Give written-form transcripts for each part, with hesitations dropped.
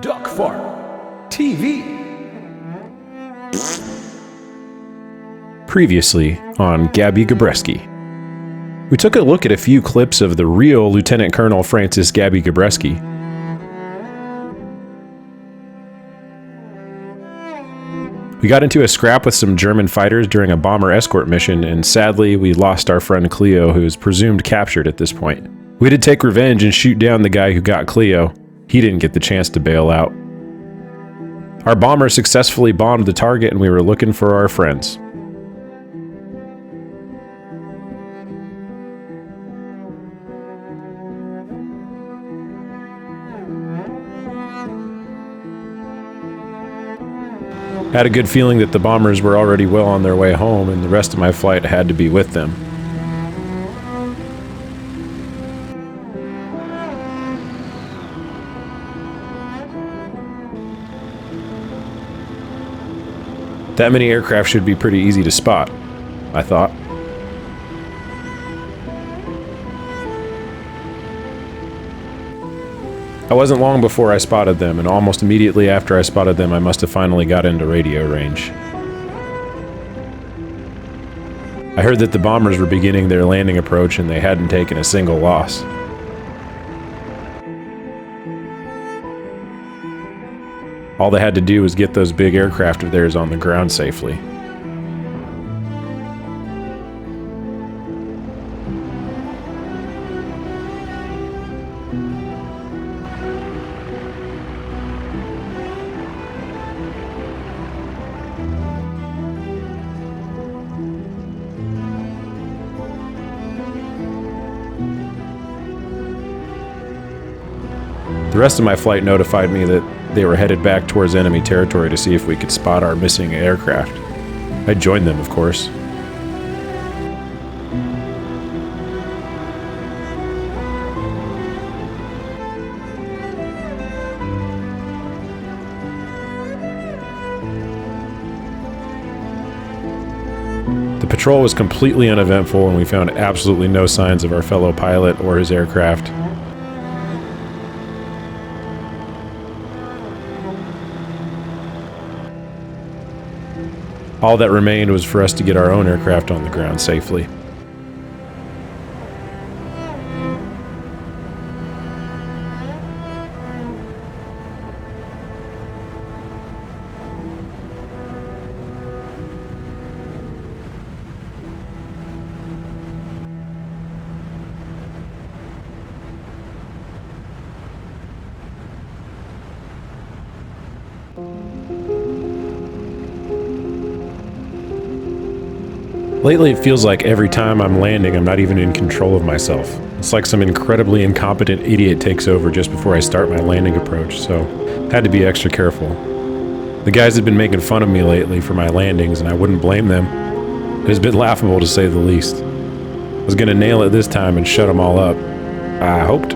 Duck Fart TV. Previously on Gabby Gabreski. We took a look at a few clips of the real Lieutenant Colonel Francis Gabby Gabreski. We got into a scrap with some German fighters during a bomber escort mission, and sadly, we lost our friend Cleo, who is presumed captured at this point. We did take revenge and shoot down the guy who got Cleo. He didn't get the chance to bail out. Our bomber successfully bombed the target, and we were looking for our friends. Had a good feeling that the bombers were already well on their way home, and the rest of my flight had to be with them. That many aircraft should be pretty easy to spot, I thought. I wasn't long before I spotted them, and almost immediately after I spotted them, I must have finally got into radio range. I heard that the bombers were beginning their landing approach, and they hadn't taken a single loss. All they had to do was get those big aircraft of theirs on the ground safely. The rest of my flight notified me that they were headed back towards enemy territory to see if we could spot our missing aircraft. I joined them, of course. The patrol was completely uneventful, and we found absolutely no signs of our fellow pilot or his aircraft. All that remained was for us to get our own aircraft on the ground safely. Lately, it feels like every time I'm landing, I'm not even in control of myself. It's like some incredibly incompetent idiot takes over just before I start my landing approach, so had to be extra careful. The guys have been making fun of me lately for my landings, and I wouldn't blame them. It has been laughable to say the least. I was gonna nail it this time and shut them all up. I hoped.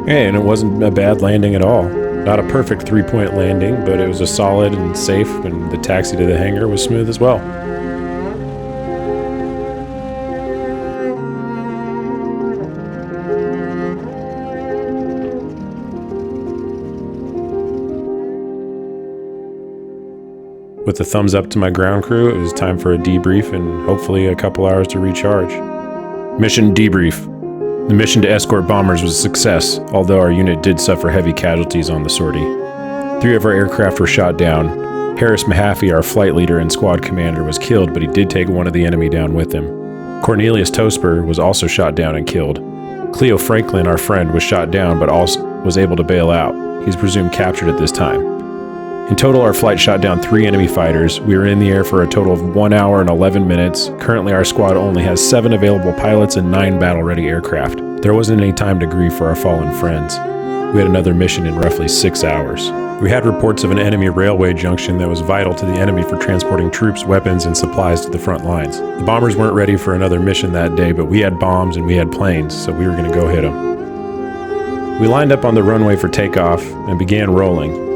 And it wasn't a bad landing at all. Not a perfect three-point landing, but it was a solid and safe, and the taxi to the hangar was smooth as well. With a thumbs up to my ground crew, it was time for a debrief and hopefully a couple hours to recharge. Mission debrief. The mission to escort bombers was a success, although our unit did suffer heavy casualties on the sortie. 3 of our aircraft were shot down. Harris Mahaffey, our flight leader and squad commander, was killed, but he did take one of the enemy down with him. Cornelius Tosper was also shot down and killed. Cleo Franklin, our friend, was shot down, but also was able to bail out. He's presumed captured at this time. In total, our flight shot down 3 enemy fighters. We were in the air for a total of 1 hour and 11 minutes. Currently, our squad only has 7 available pilots and 9 battle-ready aircraft. There wasn't any time to grieve for our fallen friends. We had another mission in roughly 6 hours. We had reports of an enemy railway junction that was vital to the enemy for transporting troops, weapons, and supplies to the front lines. The bombers weren't ready for another mission that day, but we had bombs and we had planes, so we were going to go hit them. We lined up on the runway for takeoff and began rolling.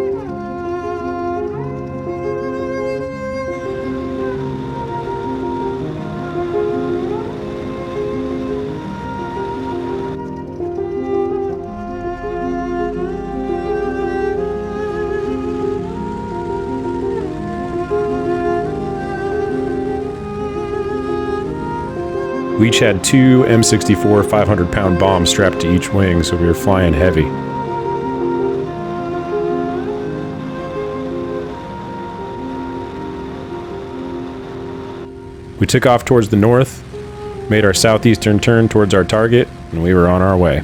We each had two M64 500-pound bombs strapped to each wing, so we were flying heavy. We took off towards the north, made our southeastern turn towards our target, and we were on our way.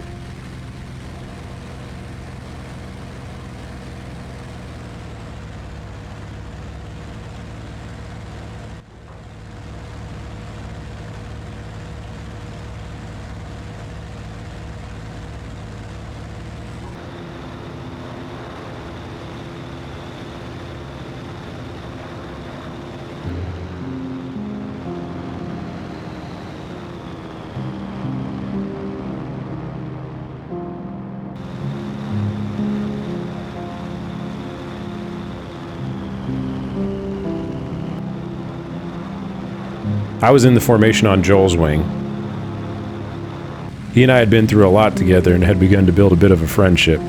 I was in the formation on Joel's wing. He and I had been through a lot together and had begun to build a bit of a friendship.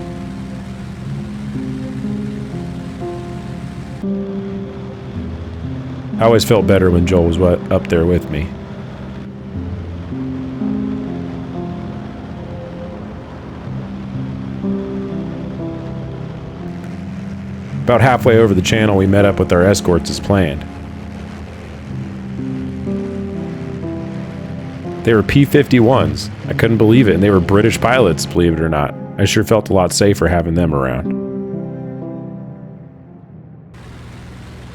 I always felt better when Joel was up there with me. About halfway over the channel, we met up with our escorts as planned. They were P-51s. I couldn't believe it, and they were British pilots, believe it or not. I sure felt a lot safer having them around.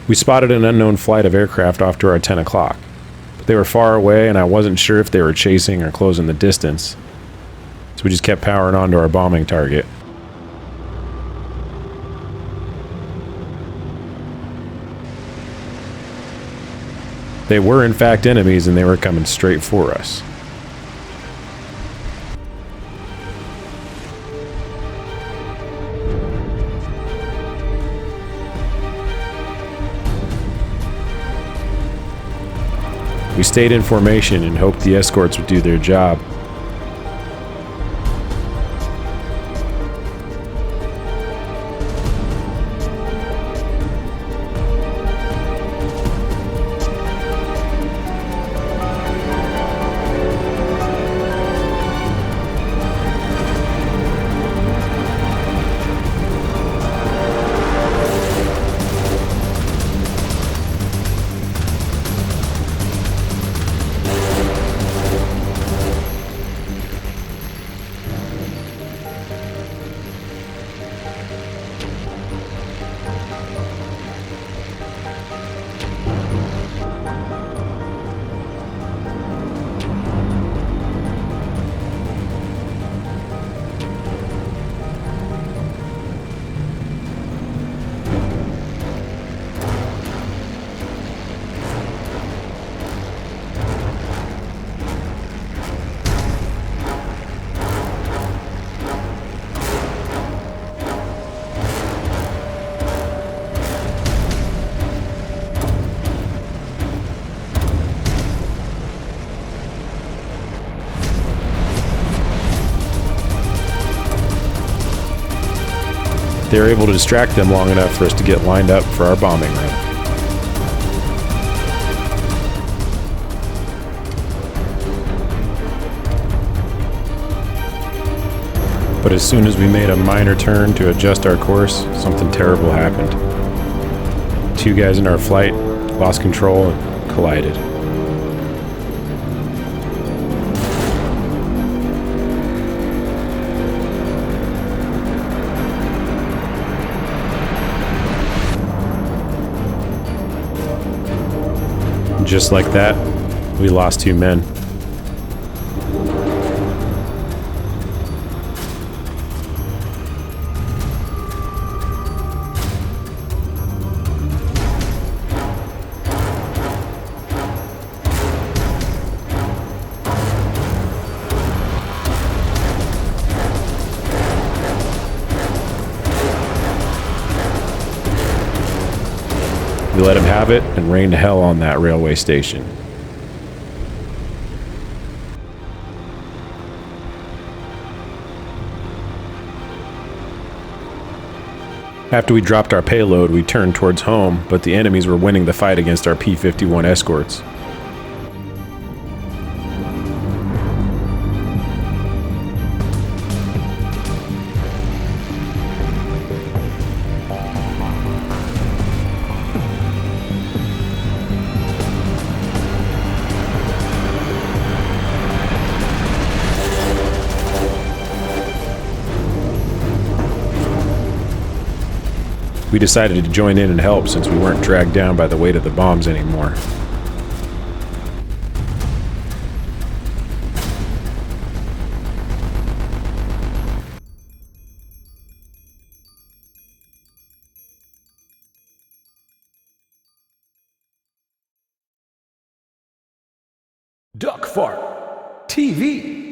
We spotted an unknown flight of aircraft off to our 10 o'clock. But they were far away, and I wasn't sure if they were chasing or closing the distance. So we just kept powering on to our bombing target. They were in fact enemies, and they were coming straight for us. We stayed in formation and hoped the escorts would do their job. They were able to distract them long enough for us to get lined up for our bombing run. But as soon as we made a minor turn to adjust our course, something terrible happened. Two guys in our flight lost control and collided. Just like that, we lost 2 men. We let him have it and rained hell on that railway station. After we dropped our payload, we turned towards home, but the enemies were winning the fight against our P-51 escorts. We decided to join in and help since we weren't dragged down by the weight of the bombs anymore. Duck Fart TV.